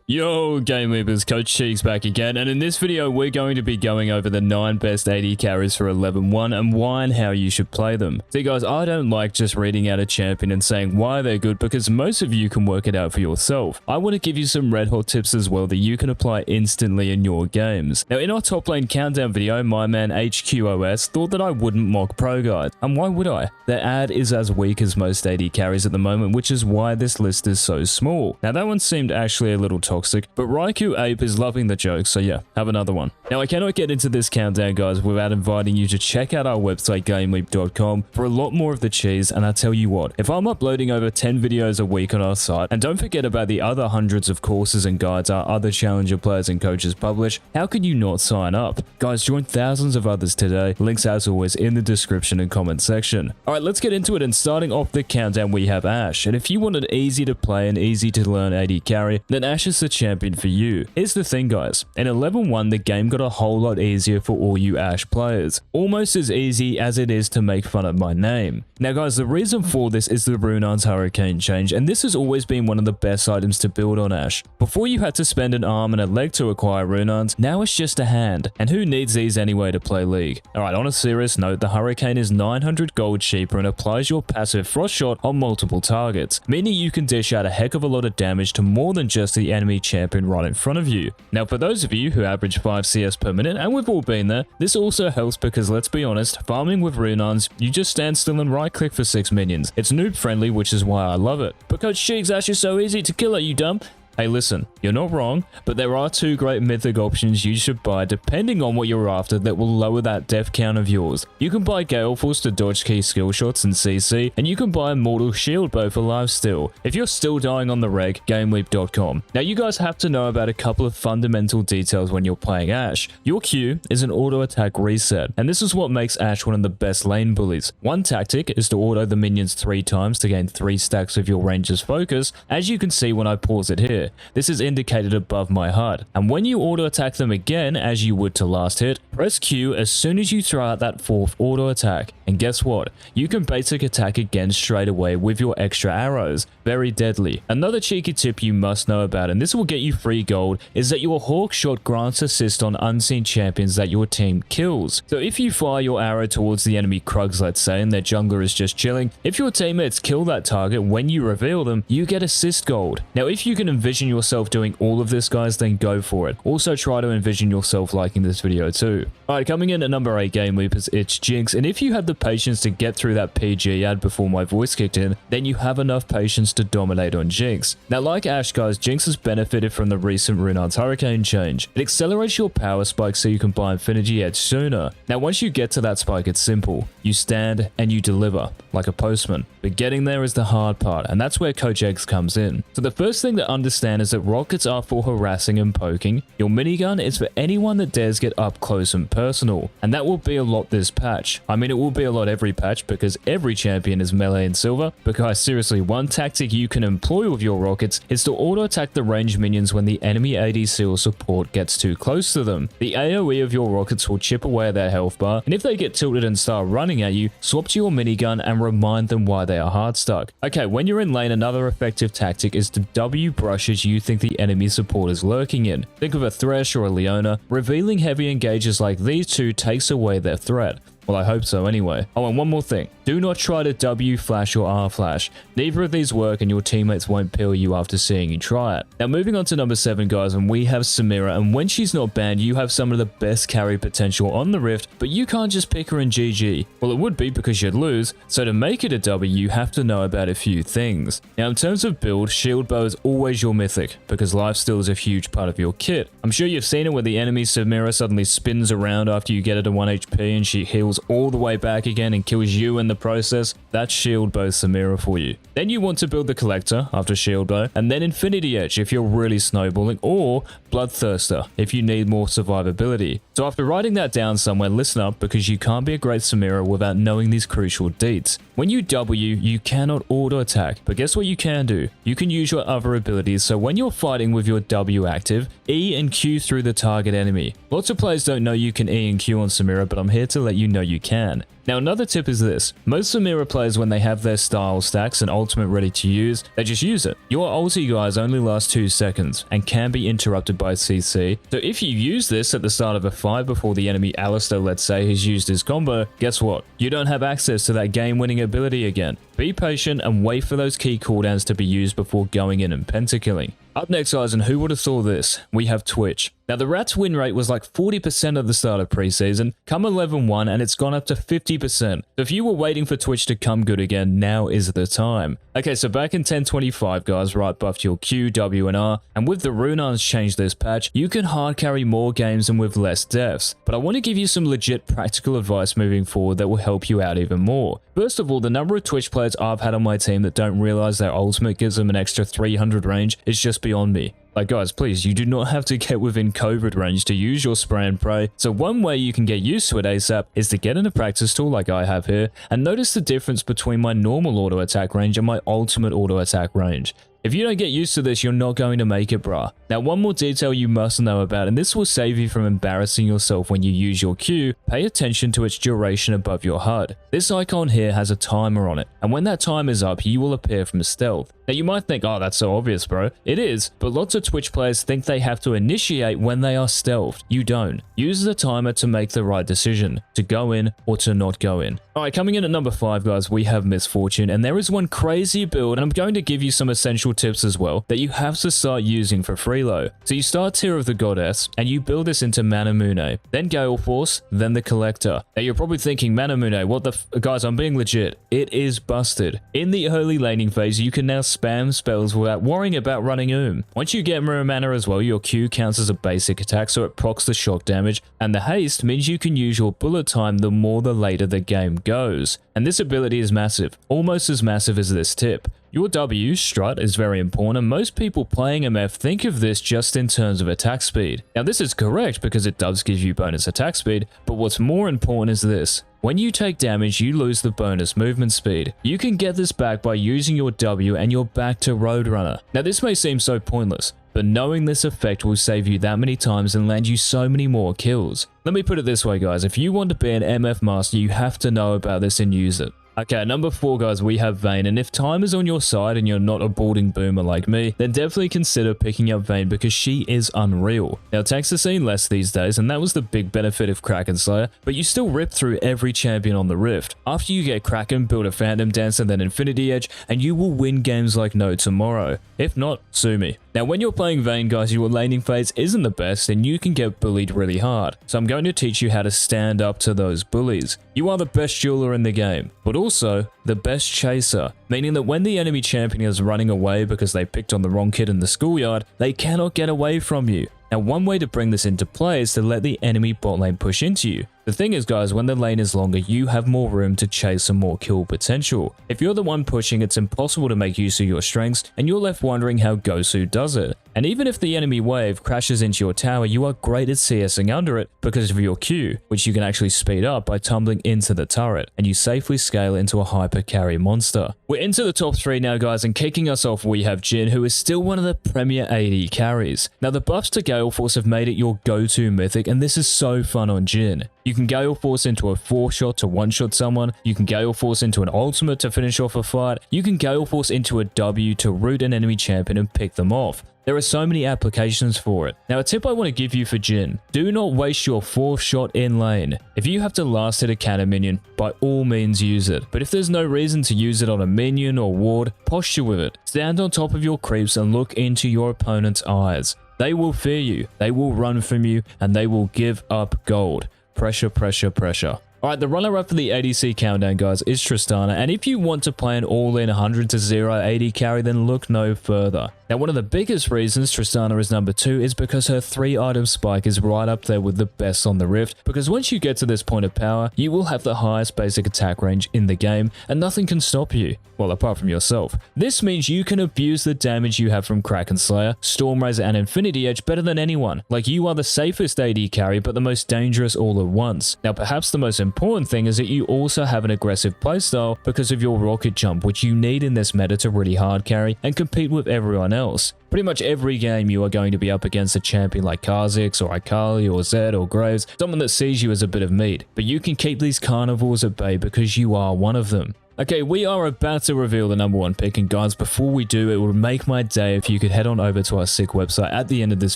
Yo, GameLeapers, Coach Cheeks back again, and in this video we're going to be going over the 9 best AD carries for 11-1 and why and how you should play them. See guys, I don't like just reading out a champion and saying why they're good because most of you can work it out for yourself. I want to give you some red hot tips as well that you can apply instantly in your games. Now in our top lane countdown video, my man HQOS thought that I wouldn't mock pro guides, and why would I? Their ad is as weak as most AD carries at the moment, which is why this list is so small. Now that one seemed actually a little toxic, but Raikou Ape is loving the joke, so yeah, have another one. Now I cannot get into this countdown guys without inviting you to check out our website GameLeap.com for a lot more of the cheese, and I tell you what, if I'm uploading over 10 videos a week on our site, and don't forget about the other hundreds of courses and guides our other challenger players and coaches publish, how could you not sign up? Guys, join thousands of others today, links as always in the description and comment section. Alright, let's get into it, and starting off the countdown we have Ashe, and if you want an easy to play and easy to learn AD carry, then Ashe is the champion for you. Here's the thing guys, in 11-1 the game got a whole lot easier for all you Ashe players. Almost as easy as it is to make fun of my name. Now guys, the reason for this is the Runaan's Hurricane change, and this has always been one of the best items to build on Ashe. Before you had to spend an arm and a leg to acquire Runaan's, now it's just a hand, and who needs these anyway to play League? Alright, on a serious note, the Hurricane is 900 gold cheaper and applies your passive frost shot on multiple targets, meaning you can dish out a heck of a lot of damage to more than just the enemy champion right in front of you. Now for those of you who average 5 CS per minute, and we've all been there, this also helps because let's be honest, farming with Runaan's, you just stand still and right click for 6 minions. It's noob friendly, which is why I love it. But Coach Cheeks, Ashe is so easy to kill, are you dumb? Hey listen, you're not wrong, but there are 2 great mythic options you should buy depending on what you're after that will lower that death count of yours. You can buy Gale Force to dodge key skill shots and CC, and you can buy Immortal Shield bow for lifesteal. If you're still dying on the reg, GameLeap.com. Now you guys have to know about a couple of fundamental details when you're playing Ashe. Your Q is an auto attack reset, and this is what makes Ashe one of the best lane bullies. One tactic is to auto the minions 3 times to gain 3 stacks of your ranger's focus, as you can see when I pause it here. This is indicated above my HUD. And when you auto attack them again, as you would to last hit, press Q as soon as you throw out that 4th auto attack. And guess what? You can basic attack again straight away with your extra arrows. Very deadly. Another cheeky tip you must know about, and this will get you free gold, is that your Hawk shot grants assist on unseen champions that your team kills. So if you fire your arrow towards the enemy Krugs, let's say, and their jungler is just chilling, if your teammates kill that target when you reveal them, you get assist gold. Now if you can envision yourself doing all of this guys, then go for it. Also try to envision yourself liking this video too. Alright, coming in at number 8 GameLeapers, it's Jinx, and if you had the patience to get through that PG ad before my voice kicked in, then you have enough patience to dominate on Jinx. Now like Ashe guys, Jinx has benefited from the recent Runaan's Hurricane change. It accelerates your power spike so you can buy Infinity Edge sooner. Now once you get to that spike, it's simple. You stand and you deliver, like a postman. But getting there is the hard part, and that's where Coach Eggs comes in. So the first thing to understand is that rockets are for harassing and poking. Your minigun is for anyone that dares get up close and personal, and that will be a lot this patch. I mean, it will be a lot every patch because every champion is melee and silver, but guys, seriously, one tactic you can employ with your rockets is to auto attack the ranged minions when the enemy ADC or support gets too close to them. The AoE of your rockets will chip away their health bar, and if they get tilted and start running at you, swap to your minigun and remind them why they are hard stuck. Okay, when you're in lane, another effective tactic is to W brushes you think the enemy support is lurking in. Think of a Thresh or a Leona. Revealing heavy engages like these 2 takes away their threat. Well, I hope so anyway. Oh, and one more thing. Do not try to W flash or R flash. Neither of these work and your teammates won't peel you after seeing you try it. Now moving on to number 7 guys, and we have Samira, and when she's not banned, you have some of the best carry potential on the Rift, but you can't just pick her in GG. Well, it would be because you'd lose, so to make it a W, you have to know about a few things. Now in terms of build, shield bow is always your mythic, because lifesteal is a huge part of your kit. I'm sure you've seen it where the enemy Samira suddenly spins around after you get her to 1 HP and she heals all the way back again and kills you in the process. That's shield bow Samira for you. Then you want to build the collector after shield bow, and then Infinity Edge if you're really snowballing, or Bloodthirster if you need more survivability. So after writing that down somewhere, listen up because you can't be a great Samira without knowing these crucial deets. When you W, you cannot auto attack, but guess what you can do? You can use your other abilities, so when you're fighting with your W active, E and Q through the target enemy. Lots of players don't know you can E and Q on Samira, but I'm here to let you know you can. Now another tip is this. Most Samira players, when they have their style stacks and ultimate ready to use, they just use it. Your ulti, guys, only lasts 2 seconds and can be interrupted by CC. So if you use this at the start of a fight before the enemy Alistar, let's say, has used his combo, guess what? You don't have access to that game-winning ability again. Be patient and wait for those key cooldowns to be used before going in and pentakilling. Up next, guys, and who would have thought this? We have Twitch. Now, the Rats win rate was like 40% at the start of preseason, come 11-1, and it's gone up to 50%. So if you were waiting for Twitch to come good again, now is the time. Okay, so back in 10.25, guys, right buffed your Q, W, and R, and with the Runans changed this patch, you can hard carry more games and with less deaths. But I want to give you some legit practical advice moving forward that will help you out even more. First of all, the number of Twitch players I've had on my team that don't realize their ultimate gives them an extra 300 range is just beyond me. Like, guys, please, you do not have to get within COVID range to use your spray and pray. So one way you can get used to it ASAP is to get in a practice tool like I have here and notice the difference between my normal auto attack range and my ultimate auto attack range. If you don't get used to this, you're not going to make it, bruh. Now, one more detail you must know about, and this will save you from embarrassing yourself when you use your Q, pay attention to its duration above your HUD. This icon here has a timer on it, and when that time is up, you will appear from stealth. Now, you might think, oh, that's so obvious, bro. It is, but lots of Twitch players think they have to initiate when they are stealthed. You don't. Use the timer to make the right decision, to go in or to not go in. Alright, coming in at number 5, guys, we have Misfortune, and there is one crazy build, and I'm going to give you some essential tips as well that you have to start using for freelo. So you start Tear of the Goddess, and you build this into Manamune, then Gale Force, then the Collector. Now you're probably thinking, Manamune, what the guys, I'm being legit. It is busted. In the early laning phase, you can now spam spells without worrying about running Once you get Mirror Mana as well, your Q counts as a basic attack, so it procs the shock damage, and the haste means you can use your bullet time the more the later the game goes. And this ability is massive, almost as massive as this tip. Your W, strut, is very important, and most people playing MF think of this just in terms of attack speed. Now this is correct because it does give you bonus attack speed, but what's more important is this. When you take damage, you lose the bonus movement speed. You can get this back by using your W and you're back to Roadrunner. Now this may seem so pointless, but knowing this effect will save you that many times and land you so many more kills. Let me put it this way, guys, if you want to be an MF master, you have to know about this and use it. Okay, at number 4, guys, we have Vayne, and if time is on your side and you're not a balding boomer like me, then definitely consider picking up Vayne because she is unreal. Now, tanks are seen less these days, and that was the big benefit of Kraken Slayer, but you still rip through every champion on the Rift. After you get Kraken, build a Phantom Dancer, then Infinity Edge, and you will win games like no tomorrow. If not, sue me. Now, when you're playing Vayne, guys, your laning phase isn't the best, and you can get bullied really hard. So I'm going to teach you how to stand up to those bullies. You are the best jeweler in the game, but also the best chaser, meaning that when the enemy champion is running away because they picked on the wrong kid in the schoolyard, they cannot get away from you. Now, one way to bring this into play is to let the enemy bot lane push into you. The thing is, guys, when the lane is longer, you have more room to chase and more kill potential. If you're the one pushing, it's impossible to make use of your strengths, and you're left wondering how Gosu does it. And even if the enemy wave crashes into your tower, you are great at CSing under it because of your Q, which you can actually speed up by tumbling into the turret, and you safely scale into a hyper carry monster. We're into the top 3 now, guys, and kicking us off, we have Jhin, who is still one of the premier AD carries. Now, the buffs to Gale Force have made it your go-to mythic, and this is so fun on Jhin. You can Gale Force into a 4-shot to one-shot someone, you can Gale Force into an ultimate to finish off a fight, you can Gale Force into a W to root an enemy champion and pick them off. There are so many applications for it. Now, a tip I want to give you for Jhin: do not waste your 4th shot in lane. If you have to last hit a cannon minion, by all means use it. But if there's no reason to use it on a minion or ward, posture with it. Stand on top of your creeps and look into your opponent's eyes. They will fear you, they will run from you, and they will give up gold. Pressure, pressure, pressure. Alright, the runner-up for the ADC countdown, guys, is Tristana, and if you want to play an all-in 100-0 AD carry, then look no further. Now, one of the biggest reasons Tristana is number 2 is because her 3-item spike is right up there with the best on the Rift, because once you get to this point of power, you will have the highest basic attack range in the game, and nothing can stop you. Well, apart from yourself. This means you can abuse the damage you have from Kraken Slayer, Stormrazor, and Infinity Edge better than anyone. Like, you are the safest AD carry, but the most dangerous all at once. Now, perhaps the most important thing is that you also have an aggressive playstyle because of your rocket jump, which you need in this meta to really hard carry and compete with everyone else. Pretty much every game you are going to be up against a champion like Kha'Zix or Akali or Zed or Graves, someone that sees you as a bit of meat. But you can keep these carnivores at bay because you are one of them. Okay, we are about to reveal the number 1 pick, and guys, before we do, it would make my day if you could head on over to our sick website at the end of this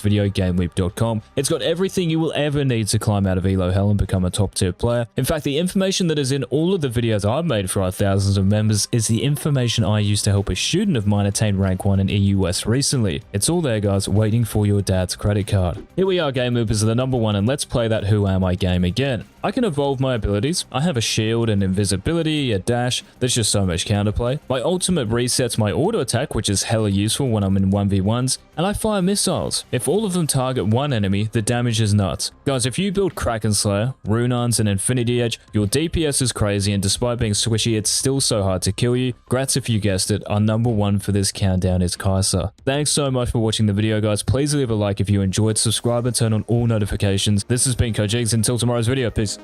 video, GameLeap.com. It's got everything you will ever need to climb out of elo hell and become a top tier player. In fact, the information that is in all of the videos I've made for our thousands of members is the information I used to help a student of mine attain rank 1 in EU West recently. It's all there, guys, waiting for your dad's credit card. Here we are, GameLeap is the number 1, and let's play that Who Am I game again. I can evolve my abilities. I have a shield, an invisibility, a dash. There's just so much counterplay. My ultimate resets my auto attack, which is hella useful when I'm in 1v1s, and I fire missiles. If all of them target one enemy, the damage is nuts. Guys, if you build Kraken Slayer, Runearns, and Infinity Edge, your DPS is crazy, and despite being squishy, it's still so hard to kill you. Grats if you guessed it, our number 1 for this countdown is Kai'Sa. Thanks so much for watching the video, guys. Please leave a like if you enjoyed, subscribe and turn on all notifications. This has been Coach Jinx. Until tomorrow's video, peace.